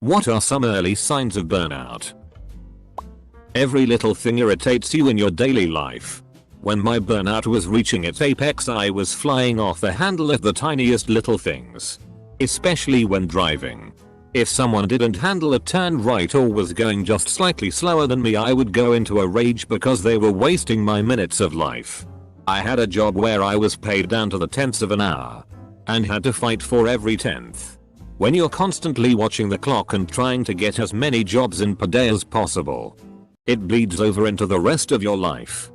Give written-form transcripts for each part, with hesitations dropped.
What are some early signs of burnout? Every little thing irritates you in your daily life. When my burnout was reaching its apex, I was flying off the handle at the tiniest little things. Especially when driving. If someone didn't handle a turn right or was going just slightly slower than me, I would go into a rage because they were wasting my minutes of life. I had a job where I was paid down to the tenths of an hour. And had to fight for every tenth. When you're constantly watching the clock and trying to get as many jobs in per day as possible, it bleeds over into the rest of your life.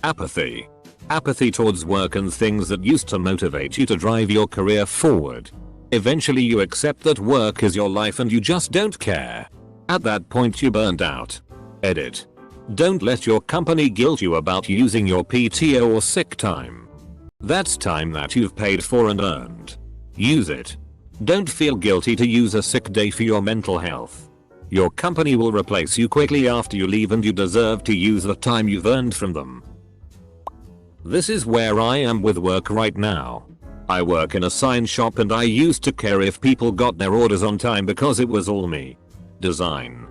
Apathy. Apathy towards work and things that used to motivate you to drive your career forward. Eventually you accept that work is your life and you just don't care. At that point you burned out. Edit. Don't let your company guilt you about using your PTO or sick time. That's time that you've paid for and earned. Use it. Don't feel guilty to use a sick day for your mental health. Your company will replace you quickly after you leave and you deserve to use the time you've earned from them. This is where I am with work right now. I work in a sign shop and I used to care if people got their orders on time because it was all me. Design.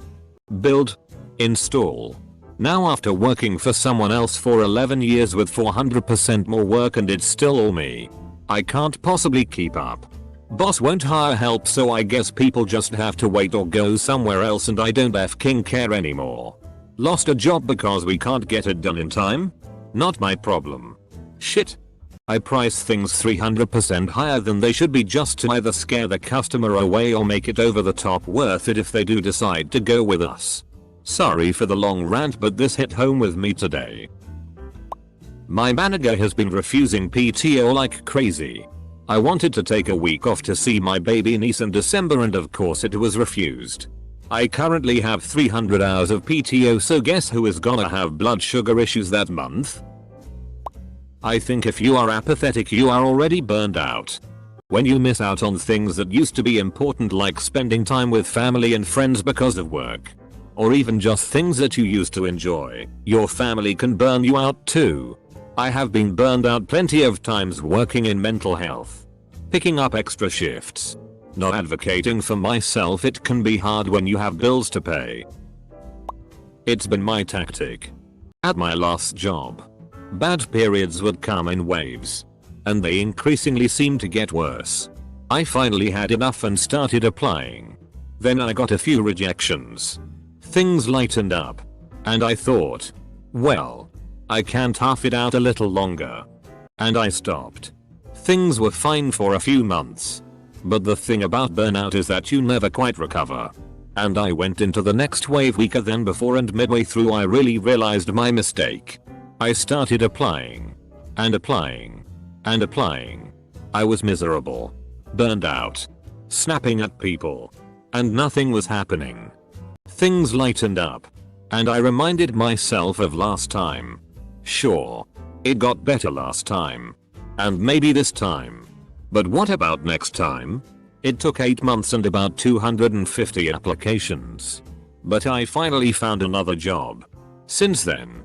Build. Install. Now after working for someone else for 11 years with 400% more work and it's still all me, I can't possibly keep up. Boss won't hire help, so I guess people just have to wait or go somewhere else and I don't f***ing care anymore. Lost a job because we can't get it done in time? Not my problem. Shit. I price things 300% higher than they should be just to either scare the customer away or make it over the top worth it if they do decide to go with us. Sorry for the long rant, but this hit home with me today. My manager has been refusing PTO like crazy. I wanted to take a week off to see my baby niece in December and of course it was refused. I currently have 300 hours of PTO, so guess who is gonna have blood sugar issues that month? I think if you are apathetic, you are already burned out. When you miss out on things that used to be important, like spending time with family and friends because of work, or even just things that you used to enjoy, your family can burn you out too. I have been burned out plenty of times working in mental health. Picking up extra shifts. Not advocating for myself, it can be hard when you have bills to pay. It's been my tactic. At my last job, bad periods would come in waves. And they increasingly seemed to get worse. I finally had enough and started applying. Then I got a few rejections. Things lightened up. And I thought, well, I can tough it out a little longer. And I stopped. Things were fine for a few months. But the thing about burnout is that you never quite recover. And I went into the next wave weaker than before, and midway through I really realized my mistake. I started applying. And applying. And applying. I was miserable. Burned out. Snapping at people. And nothing was happening. Things lightened up. And I reminded myself of last time. Sure. It got better last time. And maybe this time. But what about next time? It took 8 months and about 250 applications. But I finally found another job. Since then,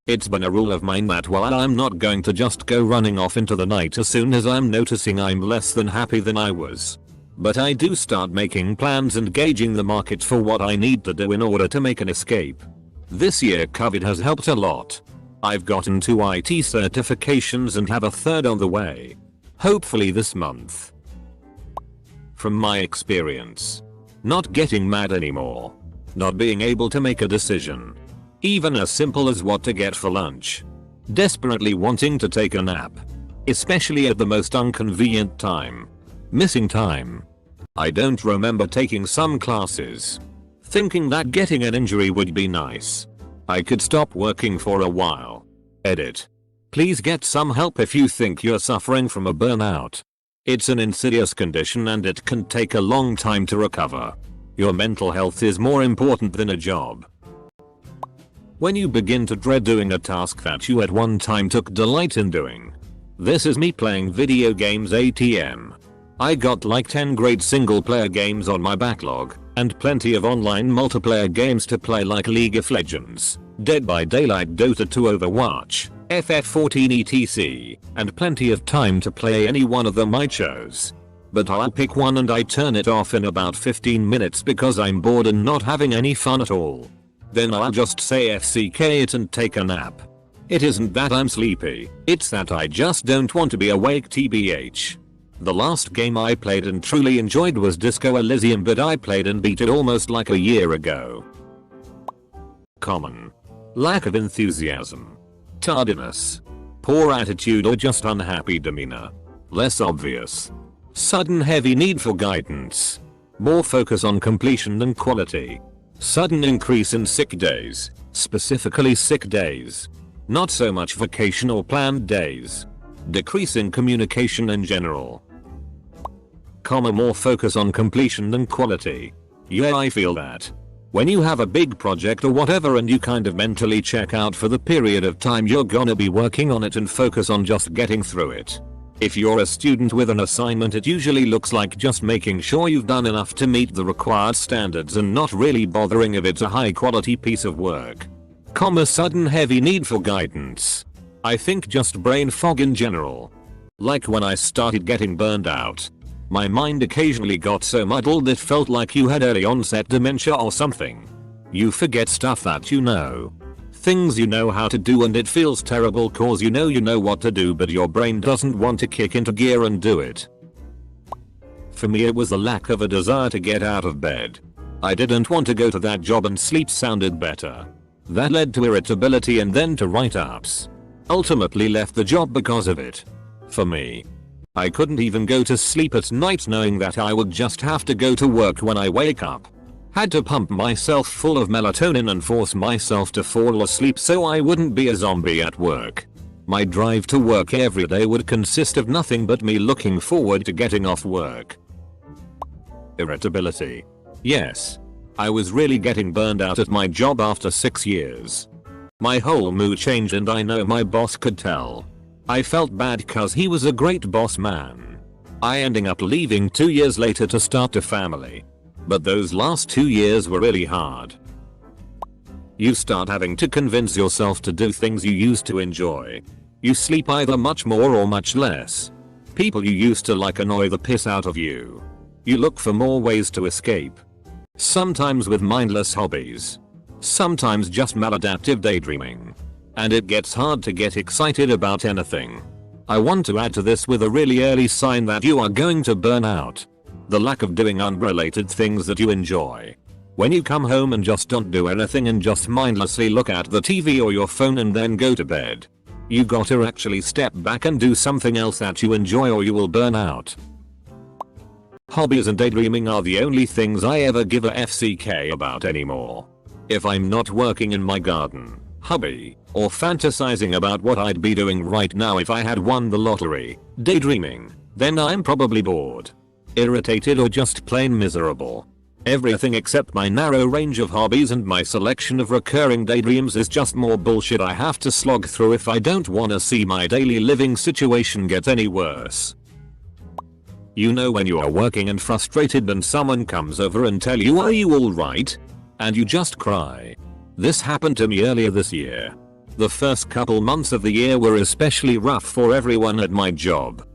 it's been a rule of mine that while I'm not going to just go running off into the night as soon as I'm noticing I'm less than happy than I was. But I do start making plans and gauging the market for what I need to do in order to make an escape. This year COVID has helped a lot. I've gotten 2 IT certifications and have a third on the way. Hopefully this month. From my experience, not getting mad anymore. Not being able to make a decision. Even as simple as what to get for lunch. Desperately wanting to take a nap. Especially at the most inconvenient time. Missing time. I don't remember taking some classes. Thinking that getting an injury would be nice. I could stop working for a while. Edit. Please get some help if you think you're suffering from a burnout. It's an insidious condition and it can take a long time to recover. Your mental health is more important than a job. When you begin to dread doing a task that you at one time took delight in doing. This is me playing video games ATM. I got like 10 great single player games on my backlog, and plenty of online multiplayer games to play like League of Legends, Dead by Daylight, Dota 2, Overwatch, FF14 etc, and plenty of time to play any one of them I chose. But I'll pick one and I turn it off in about 15 minutes because I'm bored and not having any fun at all. Then I'll just say FCK it and take a nap. It isn't that I'm sleepy, it's that I just don't want to be awake tbh. The last game I played and truly enjoyed was Disco Elysium, but I played and beat it almost like a year ago. Common. Lack of enthusiasm. Tardiness. Poor attitude or just unhappy demeanor. Less obvious. Sudden heavy need for guidance. More focus on completion than quality. Sudden increase in sick days, specifically sick days. Not so much vacation or planned days. Decrease in communication in general. More focus on completion than quality. Yeah, I feel that. When you have a big project or whatever and you kind of mentally check out for the period of time you're gonna be working on it and focus on just getting through it. If you're a student with an assignment, it usually looks like just making sure you've done enough to meet the required standards and not really bothering if it's a high quality piece of work. Sudden heavy need for guidance. I think just brain fog in general. Like when I started getting burned out. My mind occasionally got so muddled it felt like you had early onset dementia or something. You forget stuff that you know. Things you know how to do and it feels terrible cause you know what to do but your brain doesn't want to kick into gear and do it. For me it was the lack of a desire to get out of bed. I didn't want to go to that job and sleep sounded better. That led to irritability and then to write-ups. Ultimately left the job because of it. For me. I couldn't even go to sleep at night knowing that I would just have to go to work when I wake up. Had to pump myself full of melatonin and force myself to fall asleep so I wouldn't be a zombie at work. My drive to work every day would consist of nothing but me looking forward to getting off work. Irritability. Yes. I was really getting burned out at my job after 6 years. My whole mood changed and I know my boss could tell. I felt bad cause he was a great boss man. I ended up leaving 2 years later to start a family. But those last 2 years were really hard. You start having to convince yourself to do things you used to enjoy. You sleep either much more or much less. People you used to like annoy the piss out of you. You look for more ways to escape. Sometimes with mindless hobbies. Sometimes just maladaptive daydreaming. And it gets hard to get excited about anything. I want to add to this with a really early sign that you are going to burn out. The lack of doing unrelated things that you enjoy. When you come home and just don't do anything and just mindlessly look at the TV or your phone and then go to bed. You gotta actually step back and do something else that you enjoy or you will burn out. Hobbies and daydreaming are the only things I ever give a FCK about anymore. If I'm not working in my garden, hobby, or fantasizing about what I'd be doing right now if I had won the lottery, daydreaming, then I'm probably bored, irritated or just plain miserable. Everything except my narrow range of hobbies and my selection of recurring daydreams is just more bullshit I have to slog through if I don't wanna see my daily living situation get any worse. You know when you are working and frustrated and someone comes over and tell you, "Are you alright?" And you just cry. This happened to me earlier this year. The first couple months of the year were especially rough for everyone at my job.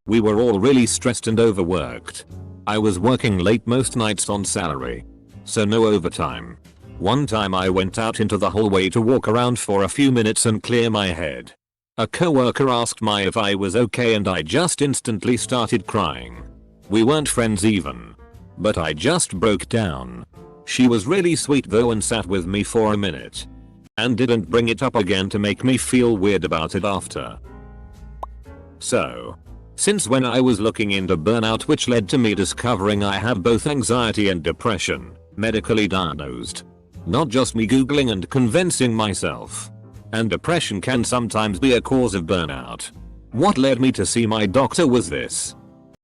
We were all really stressed and overworked. I was working late most nights on salary. So no overtime. One time I went out into the hallway to walk around for a few minutes and clear my head. A coworker asked me if I was okay and I just instantly started crying. We weren't friends even. But I just broke down. She was really sweet though and sat with me for a minute. And didn't bring it up again to make me feel weird about it after. So, since when I was looking into burnout, which led to me discovering I have both anxiety and depression, medically diagnosed. Not just me googling and convincing myself. And depression can sometimes be a cause of burnout. What led me to see my doctor was this.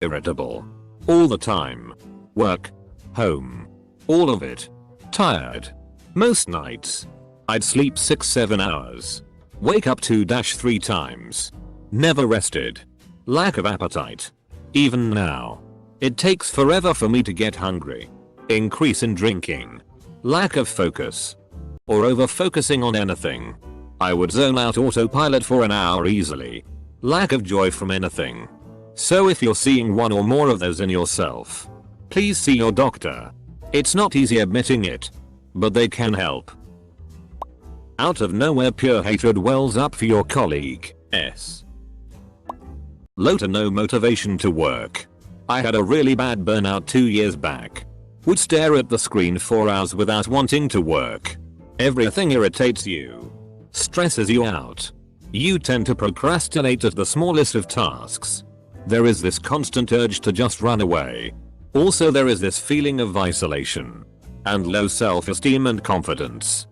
Irritable. All the time. Work. Home. All of it. Tired. Most nights. I'd sleep 6-7 hours. Wake up 2-3 times. Never rested. Lack of appetite. Even now. It takes forever for me to get hungry. Increase in drinking. Lack of focus. Or over focusing on anything. I would zone out autopilot for an hour easily. Lack of joy from anything. So if you're seeing one or more of those in yourself, please see your doctor. It's not easy admitting it, but they can help. Out of nowhere pure hatred wells up for your colleague. Low to no motivation to work. I had a really bad burnout 2 years back. Would stare at the screen for hours without wanting to work. Everything irritates you. Stresses you out. You tend to procrastinate at the smallest of tasks. There is this constant urge to just run away. Also there is this feeling of isolation. And low self-esteem and confidence.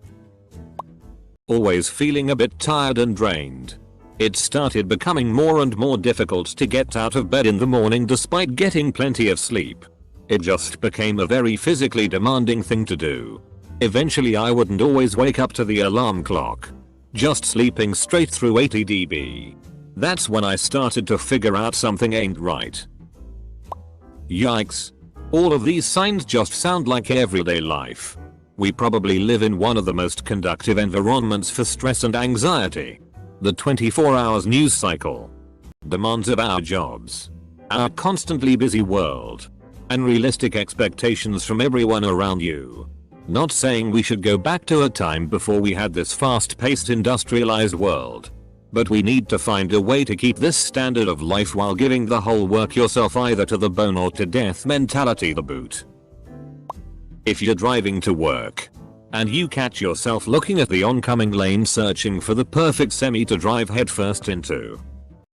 Always feeling a bit tired and drained. It started becoming more and more difficult to get out of bed in the morning despite getting plenty of sleep. It just became a very physically demanding thing to do. Eventually I wouldn't always wake up to the alarm clock. Just sleeping straight through 80 dB. That's when I started to figure out something ain't right. Yikes. All of these signs just sound like everyday life. We probably live in one of the most conducive environments for stress and anxiety. The 24 hours news cycle. Demands of our jobs. Our constantly busy world. Unrealistic expectations from everyone around you. Not saying we should go back to a time before we had this fast-paced industrialized world. But we need to find a way to keep this standard of life while giving the whole work yourself either to the bone or to death mentality the boot. If you're driving to work, and you catch yourself looking at the oncoming lane searching for the perfect semi to drive headfirst into,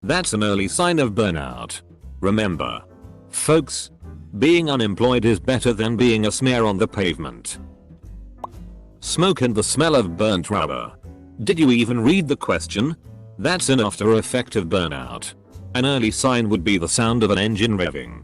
that's an early sign of burnout. Remember, folks, being unemployed is better than being a smear on the pavement. Smoke and the smell of burnt rubber. Did you even read the question? That's an after effect of burnout. An early sign would be the sound of an engine revving.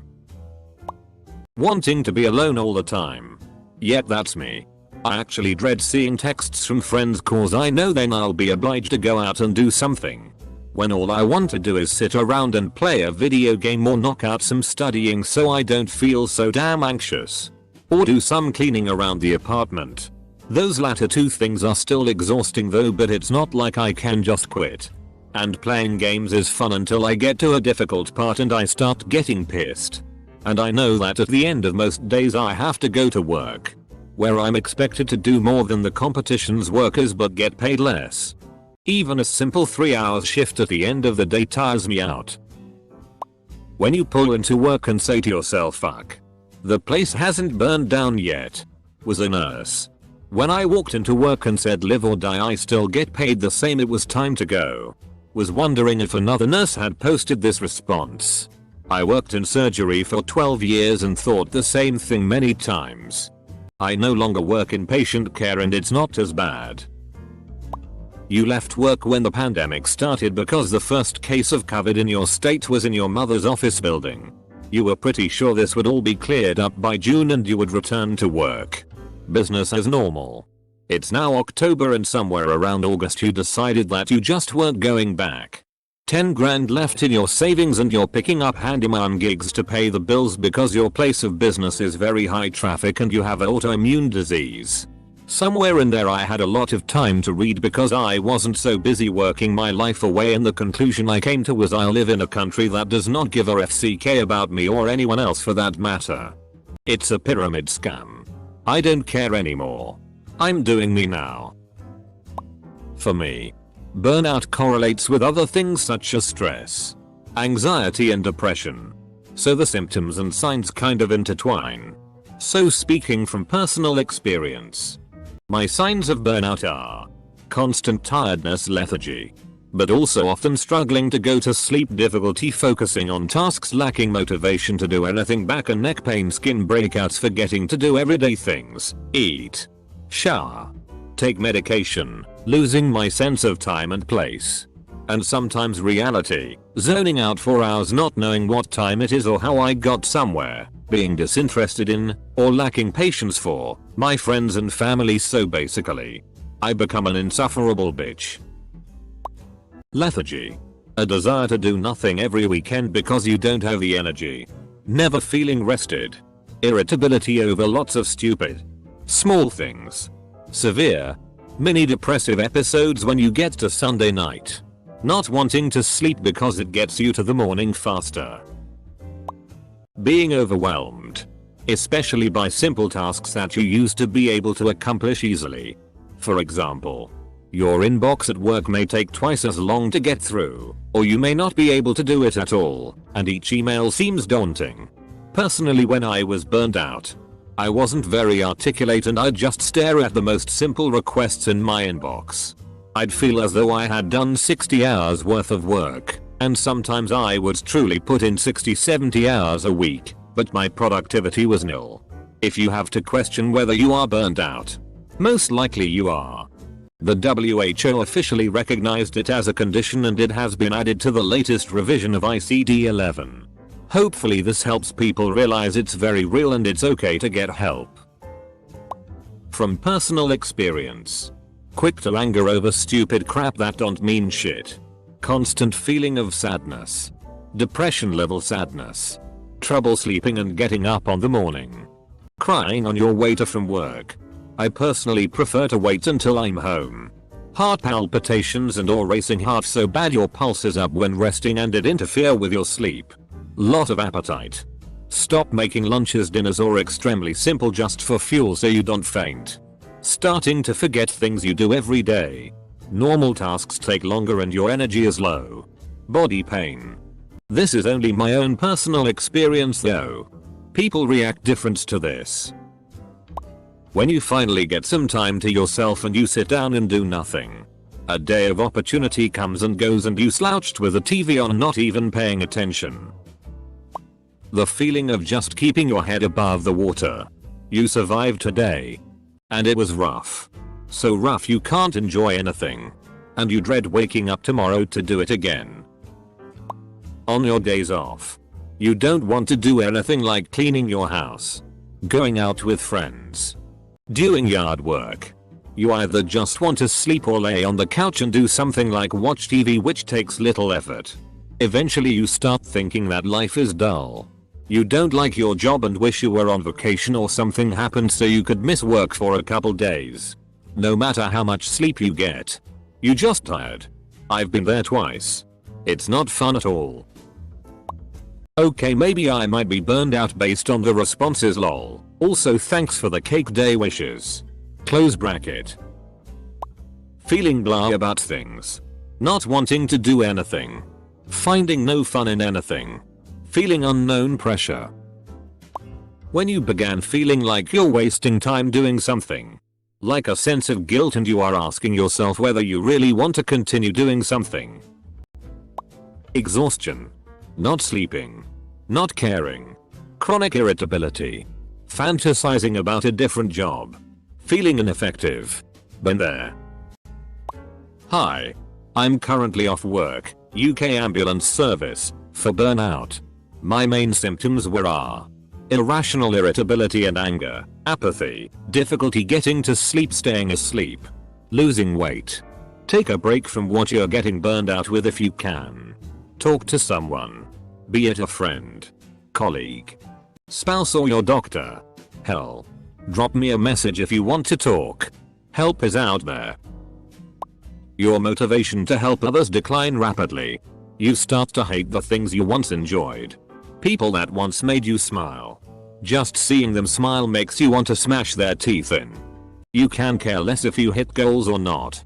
Wanting to be alone all the time. Yet that's me. I actually dread seeing texts from friends cause I know then I'll be obliged to go out and do something. When all I want to do is sit around and play a video game or knock out some studying so I don't feel so damn anxious. Or do some cleaning around the apartment. Those latter two things are still exhausting though, but it's not like I can just quit. And playing games is fun until I get to a difficult part and I start getting pissed. And I know that at the end of most days I have to go to work, where I'm expected to do more than the competition's workers but get paid less. Even a simple 3-hour shift at the end of the day tires me out. When you pull into work and say to yourself, fuck, the place hasn't burned down yet, was a nurse. When I walked into work and said live or die I still get paid the same, it was time to go. Was wondering if another nurse had posted this response. I worked in surgery for 12 years and thought the same thing many times. I no longer work in patient care and it's not as bad. You left work when the pandemic started because the first case of COVID in your state was in your mother's office building. You were pretty sure this would all be cleared up by June and you would return to work. Business as normal. It's now October and somewhere around August you decided that you just weren't going back. 10 grand left in your savings and you're picking up handyman gigs to pay the bills because your place of business is very high traffic and you have an autoimmune disease. Somewhere in there I had a lot of time to read because I wasn't so busy working my life away, and the conclusion I came to was I live in a country that does not give a FCK about me or anyone else for that matter. It's a pyramid scam. I don't care anymore. I'm doing me now. For me, burnout correlates with other things such as stress, anxiety and depression. So the symptoms and signs kind of intertwine. So speaking from personal experience, my signs of burnout are constant tiredness, lethargy, but also often struggling to go to sleep, difficulty focusing on tasks, lacking motivation to do anything, back and neck pain, skin breakouts, forgetting to do everyday things, eat, shower, take medication, losing my sense of time and place, and sometimes reality, zoning out for hours not knowing what time it is or how I got somewhere, being disinterested in, or lacking patience for, my friends and family. So basically, I become an insufferable bitch. Lethargy. A desire to do nothing every weekend because you don't have the energy. Never feeling rested. Irritability over lots of stupid, small things. Severe, mini depressive episodes when you get to Sunday night. Not wanting to sleep because it gets you to the morning faster. Being overwhelmed. Especially by simple tasks that you used to be able to accomplish easily. For example, your inbox at work may take twice as long to get through, or you may not be able to do it at all, and each email seems daunting. Personally, when I was burned out, I wasn't very articulate and I'd just stare at the most simple requests in my inbox. I'd feel as though I had done 60 hours worth of work, and sometimes I would truly put in 60-70 hours a week, but my productivity was nil. If you have to question whether you are burned out, most likely you are. The WHO officially recognized it as a condition and it has been added to the latest revision of ICD-11. Hopefully this helps people realize it's very real and it's okay to get help. From personal experience. Quick to anger over stupid crap that don't mean shit. Constant feeling of sadness. Depression level sadness. Trouble sleeping and getting up on the morning. Crying on your way to from work. I personally prefer to wait until I'm home. Heart palpitations and or racing heart so bad your pulse is up when resting and it interfere with your sleep. Lot of appetite. Stop making lunches, dinners or extremely simple just for fuel so you don't faint. Starting to forget things you do every day. Normal tasks take longer and your energy is low. Body pain. This is only my own personal experience though. People react different to this. When you finally get some time to yourself and you sit down and do nothing. A day of opportunity comes and goes and you slouched with the TV on not even paying attention. The feeling of just keeping your head above the water. You survived today. And it was rough. So rough you can't enjoy anything. And you dread waking up tomorrow to do it again. On your days off. You don't want to do anything like cleaning your house. Going out with friends. Doing yard work. You either just want to sleep or lay on the couch and do something like watch TV, which takes little effort. Eventually you start thinking that life is dull. You don't like your job and wish you were on vacation or something happened so you could miss work for a couple days. No matter how much sleep you get. You're just tired. I've been there twice. It's not fun at all. Okay, maybe I might be burned out based on the responses lol. Also thanks for the cake day wishes. Close bracket. Feeling blah about things. Not wanting to do anything. Finding no fun in anything. Feeling unknown pressure. When you began feeling like you're wasting time doing something. Like a sense of guilt and you are asking yourself whether you really want to continue doing something. Exhaustion. Not sleeping. Not caring. Chronic irritability. Fantasizing about a different job. Feeling ineffective. Been there. Hi. I'm currently off work, UK ambulance service, for burnout. My main symptoms were irrational irritability and anger, apathy, difficulty getting to sleep, staying asleep, losing weight. Take a break from what you're getting burned out with if you can. Talk to someone. Be it a friend, colleague, spouse or your doctor. Hell. Drop me a message if you want to talk. Help is out there. Your motivation to help others decline rapidly. You start to hate the things you once enjoyed. People that once made you smile. Just seeing them smile makes you want to smash their teeth in. You can care less if you hit goals or not.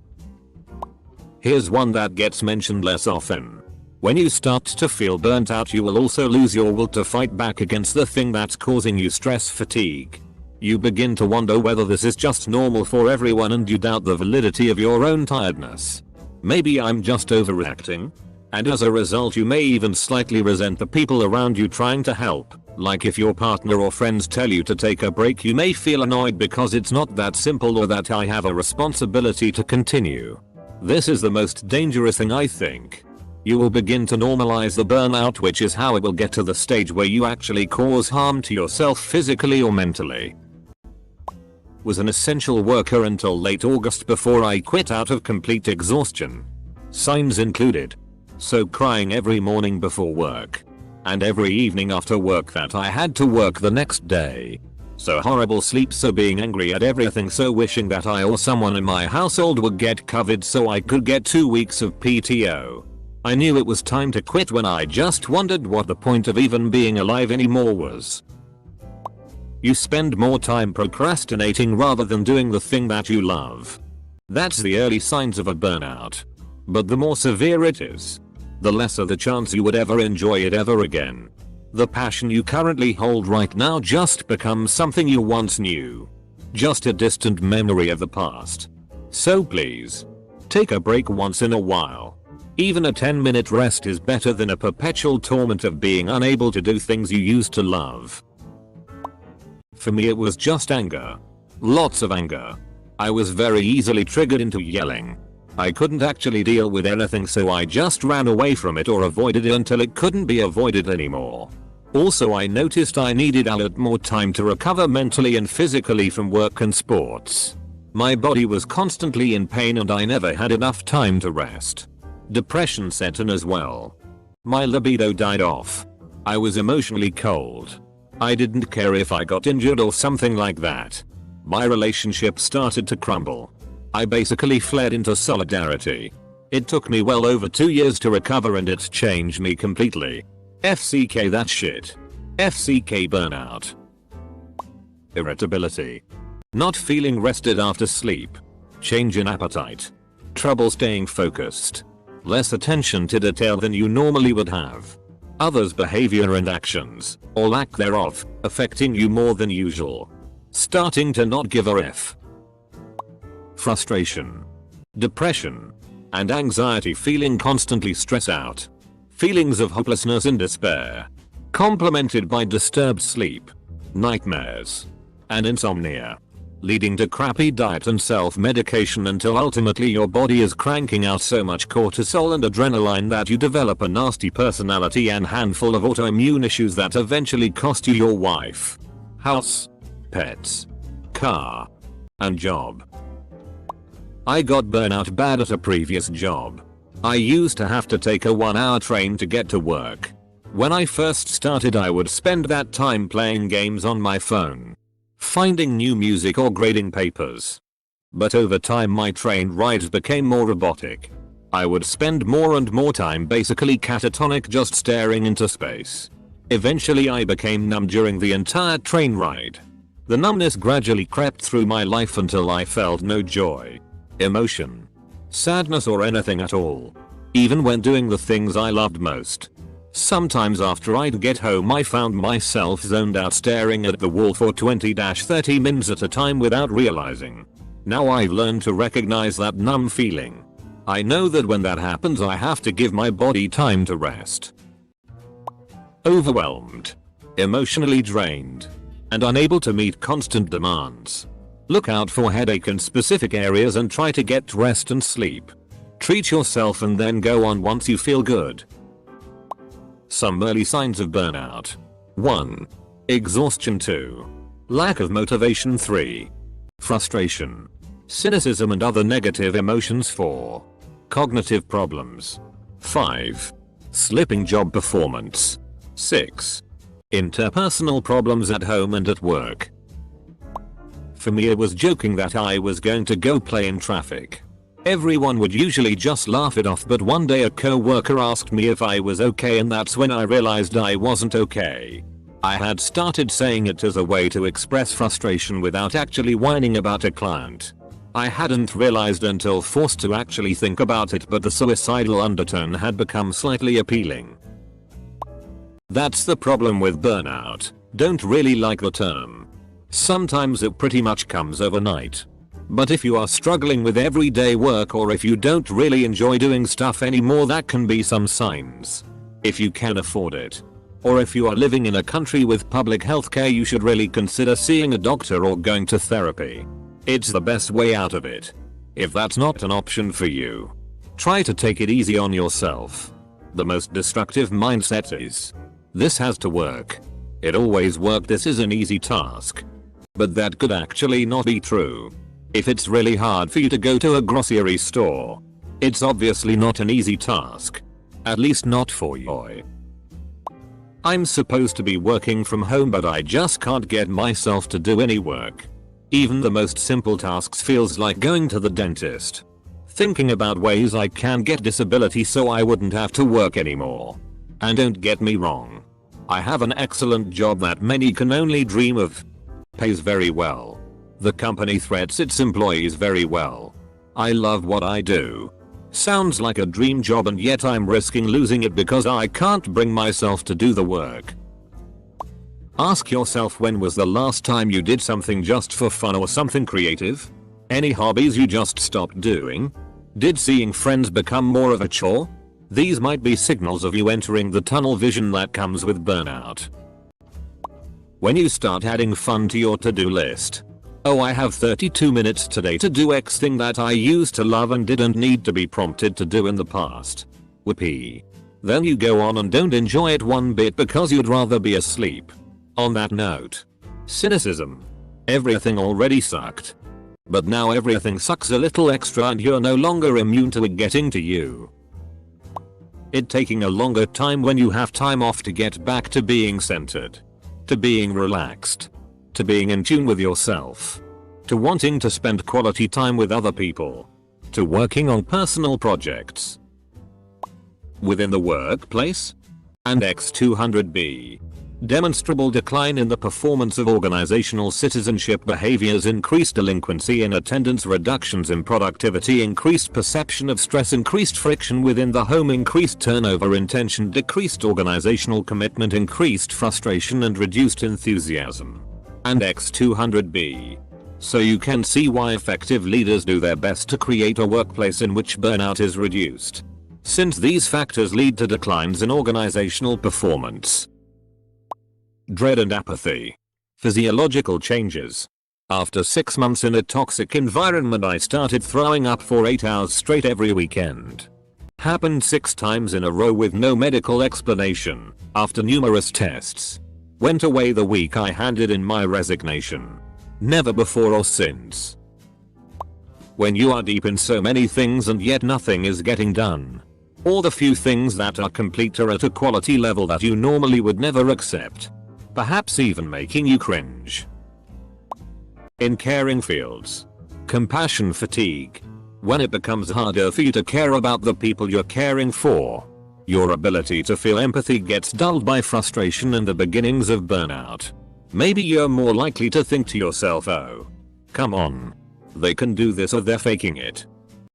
Here's one that gets mentioned less often. When you start to feel burnt out, you will also lose your will to fight back against the thing that's causing you stress fatigue. You begin to wonder whether this is just normal for everyone and you doubt the validity of your own tiredness. Maybe I'm just overreacting? And as a result you may even slightly resent the people around you trying to help. Like if your partner or friends tell you to take a break, you may feel annoyed because it's not that simple or that I have a responsibility to continue. This is the most dangerous thing, I think. You will begin to normalize the burnout, which is how it will get to the stage where you actually cause harm to yourself physically or mentally. Was an essential worker until late August before I quit out of complete exhaustion. Signs included. So crying every morning before work. And every evening after work that I had to work the next day. So horrible sleep, so being angry at everything, so wishing that I or someone in my household would get COVID so I could get 2 weeks of PTO. I knew it was time to quit when I just wondered what the point of even being alive anymore was. You spend more time procrastinating rather than doing the thing that you love. That's the early signs of a burnout. But the more severe it is, the lesser the chance you would ever enjoy it ever again. The passion you currently hold right now just becomes something you once knew. Just a distant memory of the past. So please, take a break once in a while. Even a 10-minute rest is better than a perpetual torment of being unable to do things you used to love. For me it was just anger. Lots of anger. I was very easily triggered into yelling. I couldn't actually deal with anything, so I just ran away from it or avoided it until it couldn't be avoided anymore. Also, I noticed I needed a lot more time to recover mentally and physically from work and sports. My body was constantly in pain and I never had enough time to rest. Depression set in as well. My libido died off. I was emotionally cold. I didn't care if I got injured or something like that. My relationship started to crumble. I basically fled into solidarity. It took me well over 2 years to recover and it changed me completely. FCK that shit. FCK burnout. Irritability. Not feeling rested after sleep. Change in appetite. Trouble staying focused. Less attention to detail than you normally would have. Others' behavior and actions, or lack thereof, affecting you more than usual. Starting to not give a f. Frustration. Depression. And anxiety, feeling constantly stressed out. Feelings of hopelessness and despair. Complemented by disturbed sleep. Nightmares. And insomnia. Leading to crappy diet and self-medication until ultimately your body is cranking out so much cortisol and adrenaline that you develop a nasty personality and handful of autoimmune issues that eventually cost you your wife, house, pets, car, and job. I got burnout bad at a previous job. I used to have to take a 1-hour train to get to work. When I first started, I would spend that time playing games on my phone, finding new music or grading papers. But over time my train rides became more robotic. I would spend more and more time basically catatonic, just staring into space. Eventually I became numb during the entire train ride. The numbness gradually crept through my life until I felt no joy, emotion, sadness or anything at all. Even when doing the things I loved most. Sometimes after I'd get home I found myself zoned out staring at the wall for 20-30 minutes at a time without realizing. Now I've learned to recognize that numb feeling. I know that when that happens I have to give my body time to rest. Overwhelmed, emotionally drained, and unable to meet constant demands. Look out for headache in specific areas and try to get rest and sleep. Treat yourself and then go on once you feel good. Some early signs of burnout. 1. Exhaustion. 2. Lack of motivation. 3. Frustration, cynicism and other negative emotions. 4. Cognitive problems. 5. Slipping job performance. 6. Interpersonal problems at home and at work. For me it was joking that I was going to go play in traffic. Everyone would usually just laugh it off, but one day a co-worker asked me if I was okay, and that's when I realized I wasn't okay. I had started saying it as a way to express frustration without actually whining about a client. I hadn't realized until forced to actually think about it, but the suicidal undertone had become slightly appealing. That's the problem with burnout. Don't really like the term. Sometimes it pretty much comes overnight. But if you are struggling with everyday work, or if you don't really enjoy doing stuff anymore, that can be some signs. If you can afford it, or if you are living in a country with public healthcare, you should really consider seeing a doctor or going to therapy. It's the best way out of it. If that's not an option for you, try to take it easy on yourself. The most destructive mindset is, this has to work. It always worked. This is an easy task. But that could actually not be true. If it's really hard for you to go to a grocery store, it's obviously not an easy task. At least not for you. I'm supposed to be working from home, but I just can't get myself to do any work. Even the most simple tasks feels like going to the dentist. Thinking about ways I can get disability so I wouldn't have to work anymore. And don't get me wrong, I have an excellent job that many can only dream of. Pays very well. The company treats its employees very well. I love what I do. Sounds like a dream job, and yet I'm risking losing it because I can't bring myself to do the work. Ask yourself, when was the last time you did something just for fun or something creative? Any hobbies you just stopped doing? Did seeing friends become more of a chore? These might be signals of you entering the tunnel vision that comes with burnout. When you start adding fun to your to-do list. Oh, I have 32 minutes today to do X thing that I used to love and didn't need to be prompted to do in the past. Whoopee. Then you go on and don't enjoy it one bit because you'd rather be asleep. On that note, cynicism. Everything already sucked. But now everything sucks a little extra and you're no longer immune to it getting to you. It taking a longer time when you have time off to get back to being centered. To being relaxed. To being in tune with yourself. To wanting to spend quality time with other people. To working on personal projects. Within the workplace? And X200B. Demonstrable decline in the performance of organizational citizenship behaviors, increased delinquency in attendance, reductions in productivity, increased perception of stress, increased friction within the home, increased turnover in tension, decreased organizational commitment, increased frustration and reduced enthusiasm. And X200B. So you can see why effective leaders do their best to create a workplace in which burnout is reduced. Since these factors lead to declines in organizational performance. Dread and apathy. Physiological changes. After 6 months in a toxic environment, I started throwing up for 8 hours straight every weekend. Happened 6 times in a row with no medical explanation. After numerous tests. Went away the week I handed in my resignation. Never before or since. When you are deep in so many things and yet nothing is getting done. Or the few things that are complete are at a quality level that you normally would never accept. Perhaps even making you cringe. In caring fields. Compassion fatigue. When it becomes harder for you to care about the people you're caring for. Your ability to feel empathy gets dulled by frustration and the beginnings of burnout. Maybe you're more likely to think to yourself, oh, come on. They can do this or they're faking it.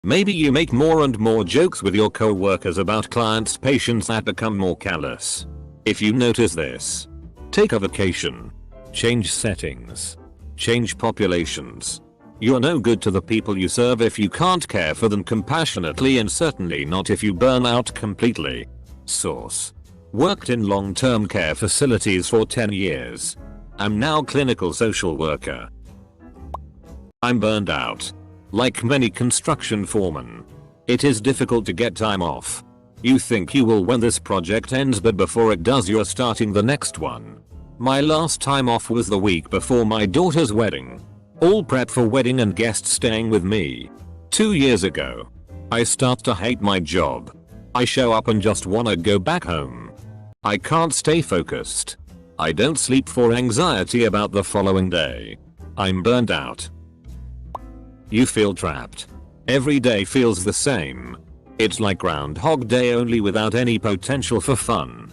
Maybe you make more and more jokes with your co-workers about clients' patients that become more callous. If you notice this, take a vacation. Change settings. Change populations. You're no good to the people you serve if you can't care for them compassionately, and certainly not if you burn out completely. Source. Worked in long-term care facilities for 10 years. I'm now clinical social worker. I'm burned out. Like many construction foremen. It is difficult to get time off. You think you will when this project ends, but before it does you're starting the next one. My last time off was the week before my daughter's wedding. All prep for wedding and guests staying with me. 2 years ago. I start to hate my job. I show up and just wanna go back home. I can't stay focused. I don't sleep for anxiety about the following day. I'm burned out. You feel trapped. Every day feels the same. It's like Groundhog Day, only without any potential for fun.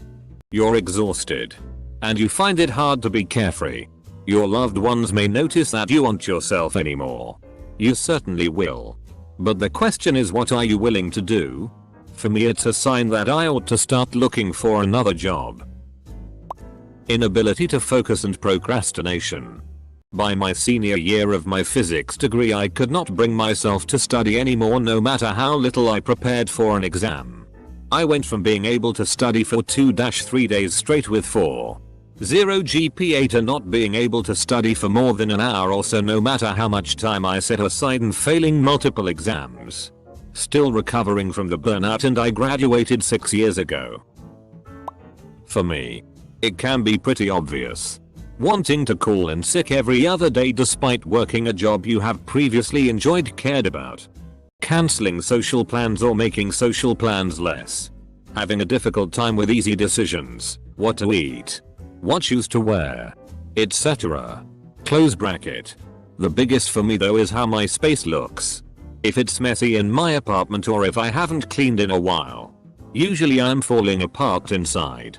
You're exhausted. And you find it hard to be carefree. Your loved ones may notice that you aren't yourself anymore. You certainly will. But the question is, what are you willing to do? For me, it's a sign that I ought to start looking for another job. Inability to focus and procrastination. By my senior year of my physics degree, I could not bring myself to study anymore, no matter how little I prepared for an exam. I went from being able to study for 2-3 days straight with 4.0 GPA to not being able to study for more than an hour or so, no matter how much time I set aside, and failing multiple exams. Still recovering from the burnout, and I graduated 6 years ago. For me, it can be pretty obvious. Wanting to call in sick every other day despite working a job you have previously enjoyed, cared about. Cancelling social plans or making social plans less. Having a difficult time with easy decisions. What to eat. What shoes to wear. Etc. Close bracket. The biggest for me though is how my space looks. If it's messy in my apartment or if I haven't cleaned in a while. Usually I'm falling apart inside.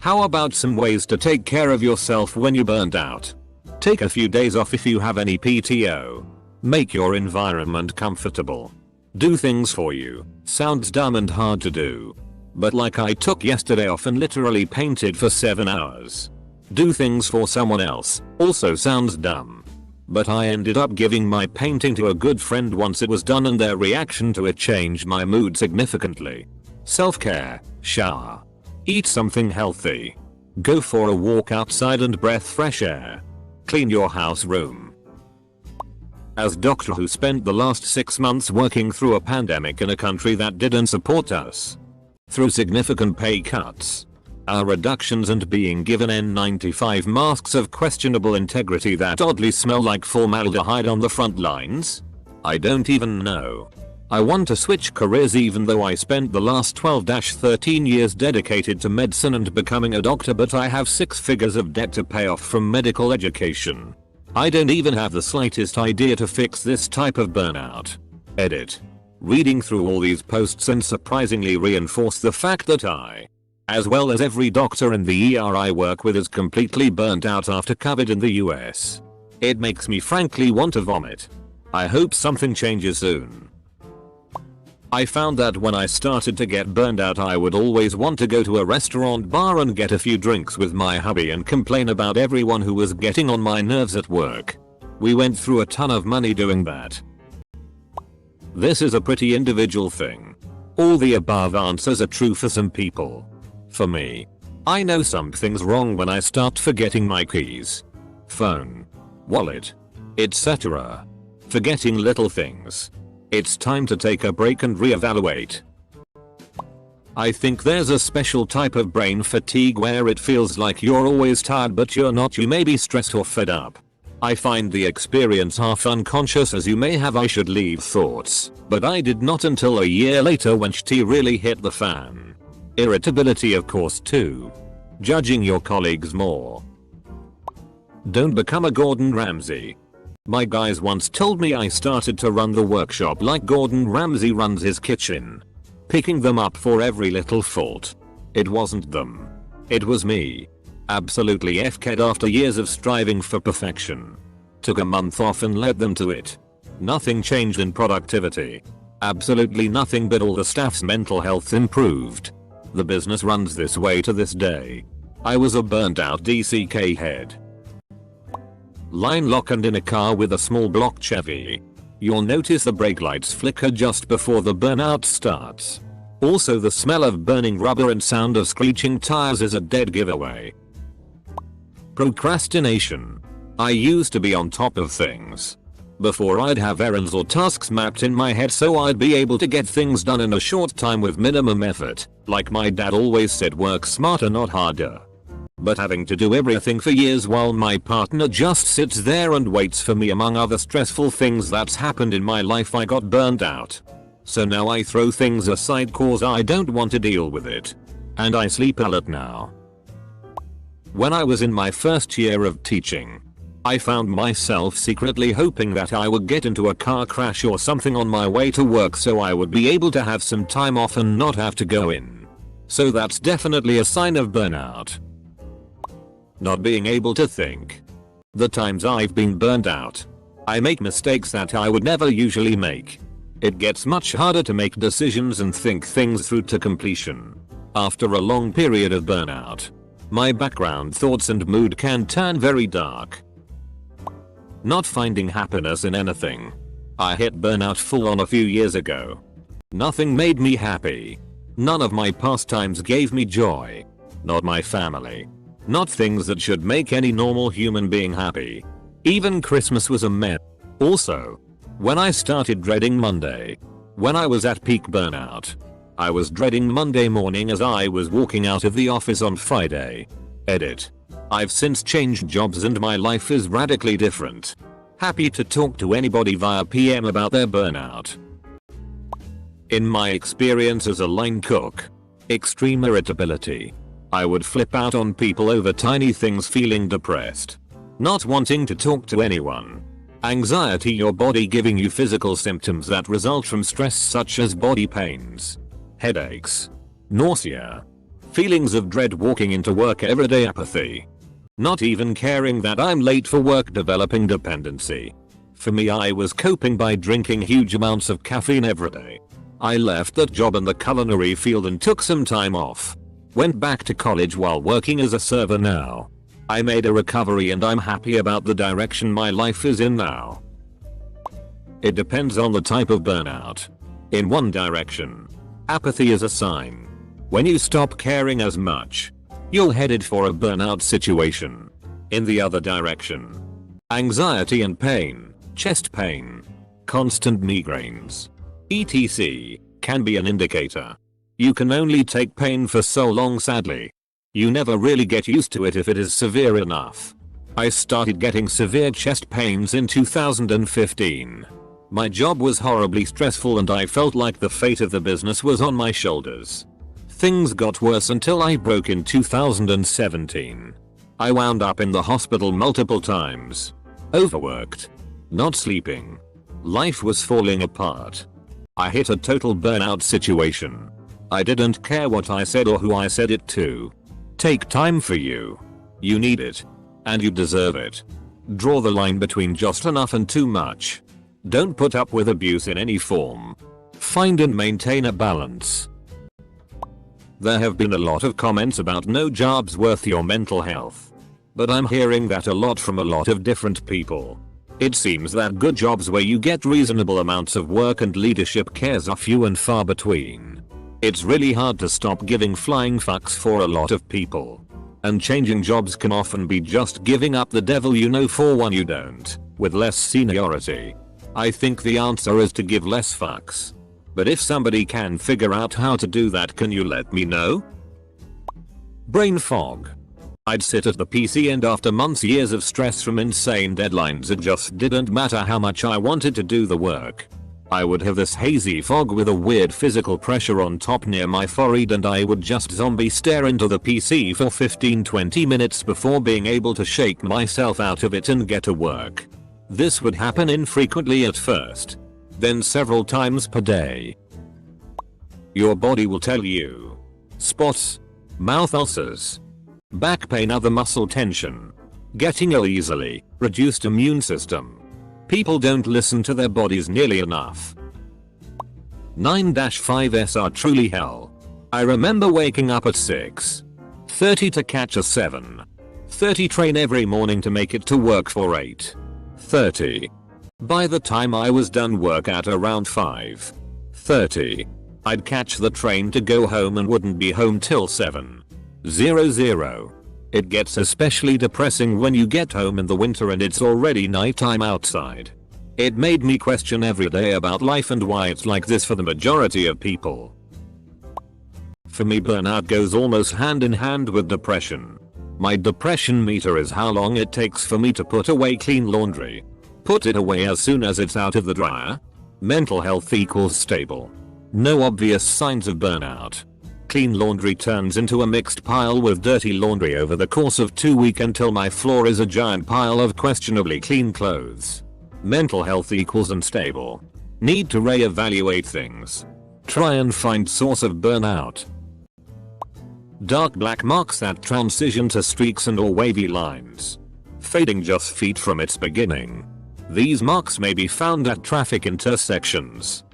How about some ways to take care of yourself when you're burned out? Take a few days off if you have any PTO. Make your environment comfortable. Do things for you. Sounds dumb and hard to do. But like I took yesterday off and literally painted for 7 hours. Do things for someone else. Also sounds dumb. But I ended up giving my painting to a good friend once it was done and their reaction to it changed my mood significantly. Self-care. Shower. Eat something healthy. Go for a walk outside and breathe fresh air. Clean your house room. As doctor who spent the last 6 months working through a pandemic in a country that didn't support us. Through significant pay cuts. Our reductions and being given N95 masks of questionable integrity that oddly smell like formaldehyde on the front lines? I don't even know. I want to switch careers even though I spent the last 12-13 years dedicated to medicine and becoming a doctor, but I have 6 figures of debt to pay off from medical education. I don't even have the slightest idea to fix this type of burnout. Edit. Reading through all these posts and surprisingly reinforce the fact that I, as well as every doctor in the ER I work with, is completely burnt out after COVID in the US. It makes me frankly want to vomit. I hope something changes soon. I found that when I started to get burned out I would always want to go to a restaurant bar and get a few drinks with my hubby and complain about everyone who was getting on my nerves at work. We went through a ton of money doing that. This is a pretty individual thing. All the above answers are true for some people. For me, I know something's wrong when I start forgetting my keys, phone, wallet, etc. Forgetting little things. It's time to take a break and reevaluate. I think there's a special type of brain fatigue where it feels like you're always tired but you're not. You may be stressed or fed up. I find the experience half unconscious, as you may have I should leave thoughts, but I did not until a year later when shit really hit the fan. Irritability of course too. Judging your colleagues more. Don't become a Gordon Ramsay. My guys once told me I started to run the workshop like Gordon Ramsay runs his kitchen. Picking them up for every little fault. It wasn't them. It was me. Absolutely FK'd after years of striving for perfection. Took a month off and led them to it. Nothing changed in productivity. Absolutely nothing, but all the staff's mental health improved. The business runs this way to this day. I was a burnt out DCK head. Line lock and in a car with a small block Chevy. You'll notice the brake lights flicker just before the burnout starts. Also the smell of burning rubber and sound of screeching tires is a dead giveaway. Procrastination. I used to be on top of things. Before I'd have errands or tasks mapped in my head so I'd be able to get things done in a short time with minimum effort. Like my dad always said, work smarter not harder. But having to do everything for years while my partner just sits there and waits for me, among other stressful things that's happened in my life, I got burned out. So now I throw things aside cause I don't want to deal with it. And I sleep a lot now. When I was in my first year of teaching, I found myself secretly hoping that I would get into a car crash or something on my way to work so I would be able to have some time off and not have to go in. So that's definitely a sign of burnout. Not being able to think. The times I've been burned out, I make mistakes that I would never usually make. It gets much harder to make decisions and think things through to completion. After a long period of burnout, my background thoughts and mood can turn very dark. Not finding happiness in anything. I hit burnout full on a few years ago. Nothing made me happy. None of my pastimes gave me joy. Not my family. Not things that should make any normal human being happy. Even Christmas was a mess. Also, when I started dreading Monday. When I was at peak burnout. I was dreading Monday morning as I was walking out of the office on Friday. Edit. I've since changed jobs and my life is radically different. Happy to talk to anybody via PM about their burnout. In my experience as a line cook, extreme irritability. I would flip out on people over tiny things, feeling depressed. Not wanting to talk to anyone. Anxiety, your body giving you physical symptoms that result from stress such as body pains, headaches, nausea, feelings of dread walking into work every day, apathy, not even caring that I'm late for work, developing dependency. For me, I was coping by drinking huge amounts of caffeine every day. I left that job in the culinary field and took some time off. Went back to college while working as a server now. I made a recovery and I'm happy about the direction my life is in now. It depends on the type of burnout. In one direction, apathy is a sign. When you stop caring as much, you're headed for a burnout situation. In the other direction, anxiety and pain, chest pain, constant migraines, etc. can be an indicator. You can only take pain for so long, sadly. You never really get used to it if it is severe enough. I started getting severe chest pains in 2015. My job was horribly stressful and I felt like the fate of the business was on my shoulders. Things got worse until I broke in 2017. I wound up in the hospital multiple times. Overworked. Not sleeping. Life was falling apart. I hit a total burnout situation. I didn't care what I said or who I said it to. Take time for you. You need it. And you deserve it. Draw the line between just enough and too much. Don't put up with abuse in any form. Find and maintain a balance. There have been a lot of comments about no job's worth your mental health. But I'm hearing that a lot from a lot of different people. It seems that good jobs where you get reasonable amounts of work and leadership cares are few and far between. It's really hard to stop giving flying fucks for a lot of people. And changing jobs can often be just giving up the devil you know for one you don't, with less seniority. I think the answer is to give less fucks. But if somebody can figure out how to do that, can you let me know? Brain fog. I'd sit at the PC and after years of stress from insane deadlines, it just didn't matter how much I wanted to do the work. I would have this hazy fog with a weird physical pressure on top near my forehead and I would just zombie stare into the PC for 15-20 minutes before being able to shake myself out of it and get to work. This would happen infrequently at first, then several times per day. Your body will tell you. Spots, mouth ulcers, back pain, other muscle tension, getting ill easily, reduced immune system. People don't listen to their bodies nearly enough. 9-5s are truly hell. I remember waking up at 6:30 to catch a 7:30 train every morning to make it to work for 8:30. By the time I was done work at around 5:30, I'd catch the train to go home and wouldn't be home till 7:00. It gets especially depressing when you get home in the winter and it's already nighttime outside. It made me question every day about life and why it's like this for the majority of people. For me, burnout goes almost hand in hand with depression. My depression meter is how long it takes for me to put away clean laundry. Put it away as soon as it's out of the dryer. Mental health equals stable. No obvious signs of burnout. Clean laundry turns into a mixed pile with dirty laundry over the course of 2 weeks until my floor is a giant pile of questionably clean clothes. Mental health equals unstable. Need to reevaluate things. Try and find source of burnout. Dark black marks that transition to streaks and or wavy lines. Fading just feet from its beginning. These marks may be found at traffic intersections.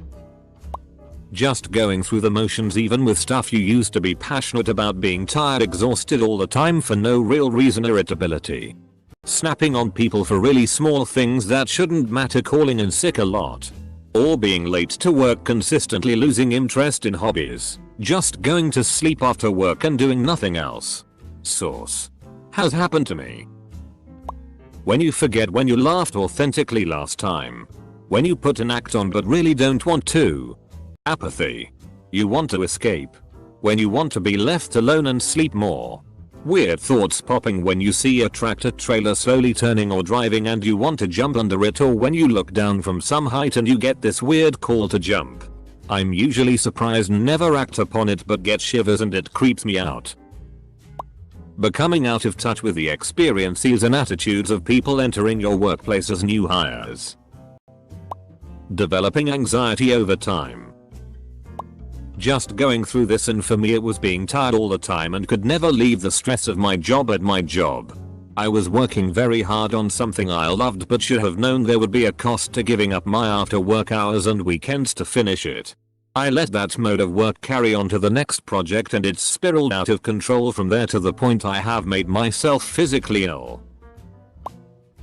Just going through the motions even with stuff you used to be passionate about, being tired, exhausted all the time for no real reason, irritability. Snapping on people for really small things that shouldn't matter, calling in sick a lot. Or being late to work consistently, losing interest in hobbies, just going to sleep after work and doing nothing else. Source. Has happened to me. When you forget when you laughed authentically last time. When you put an act on but really don't want to. Apathy. You want to escape. When you want to be left alone and sleep more. Weird thoughts popping when you see a tractor trailer slowly turning or driving and you want to jump under it, or when you look down from some height and you get this weird call to jump. I'm usually surprised and never act upon it but get shivers and it creeps me out. Becoming out of touch with the experiences and attitudes of people entering your workplace as new hires. Developing anxiety over time. Just going through this, and for me it was being tired all the time and could never leave the stress of my job at my job. I was working very hard on something I loved but should have known there would be a cost to giving up my after work hours and weekends to finish it. I let that mode of work carry on to the next project and it spiraled out of control from there to the point I have made myself physically ill.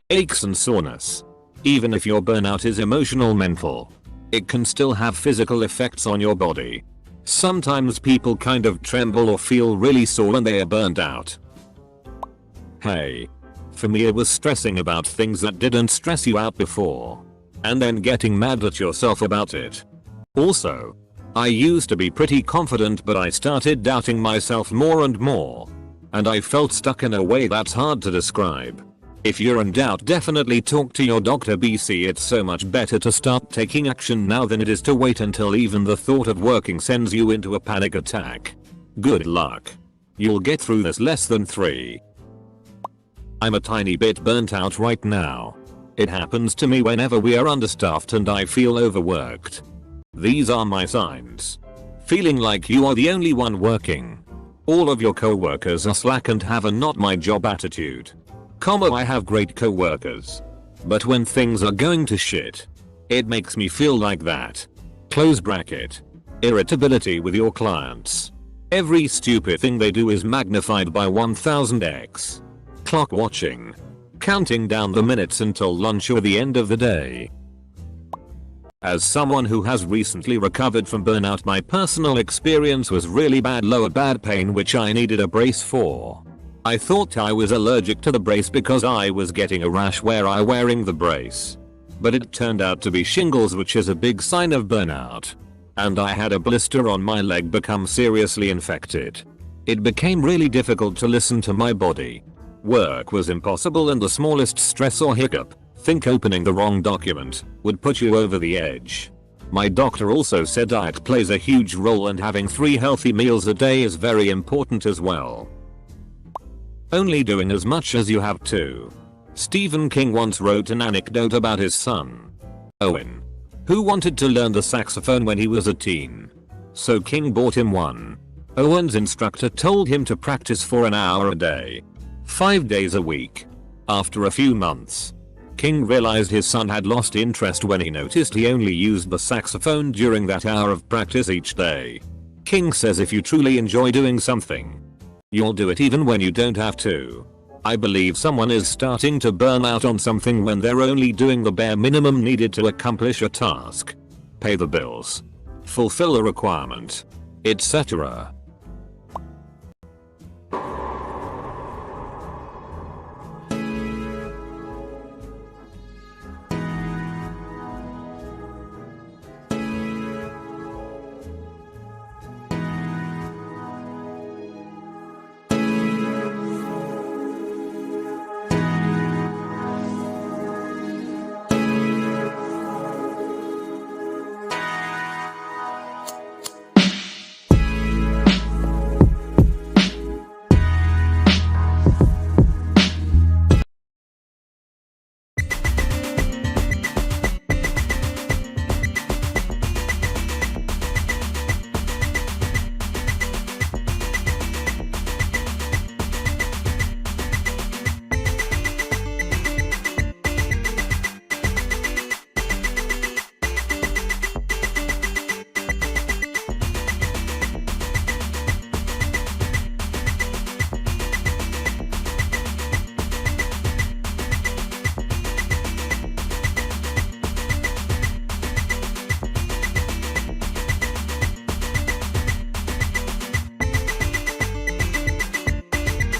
Aches and soreness. Even if your burnout is emotional mental, it can still have physical effects on your body. Sometimes people kind of tremble or feel really sore when they are burnt out. Hey. For me it was stressing about things that didn't stress you out before. And then getting mad at yourself about it. Also, I used to be pretty confident but I started doubting myself more and more. And I felt stuck in a way that's hard to describe. If you're in doubt, definitely talk to your doctor. BC, it's so much better to start taking action now than it is to wait until even the thought of working sends you into a panic attack. Good luck. You'll get through this. Less than 3. I'm a tiny bit burnt out right now. It happens to me whenever we are understaffed and I feel overworked. These are my signs. Feeling like you are the only one working. All of your co-workers are slack and have a not my job attitude. I have great co-workers. But when things are going to shit, it makes me feel like that. Close bracket. Irritability with your clients. Every stupid thing they do is magnified by 1000x. Clock watching. Counting down the minutes until lunch or the end of the day. As someone who has recently recovered from burnout, my personal experience was really bad lower back pain which I needed a brace for. I thought I was allergic to the brace because I was getting a rash where I wearing the brace. But it turned out to be shingles, which is a big sign of burnout. And I had a blister on my leg become seriously infected. It became really difficult to listen to my body. Work was impossible and the smallest stress or hiccup, think opening the wrong document, would put you over the edge. My doctor also said diet plays a huge role and having 3 healthy meals a day is very important as well. Only doing as much as you have to. Stephen King once wrote an anecdote about his son, Owen, who wanted to learn the saxophone when he was a teen. So King bought him one. Owen's instructor told him to practice for an hour a day, 5 days a week. After a few months, King realized his son had lost interest when he noticed he only used the saxophone during that hour of practice each day. King says if you truly enjoy doing something, you'll do it even when you don't have to. I believe someone is starting to burn out on something when they're only doing the bare minimum needed to accomplish a task, pay the bills, fulfill a requirement, etc.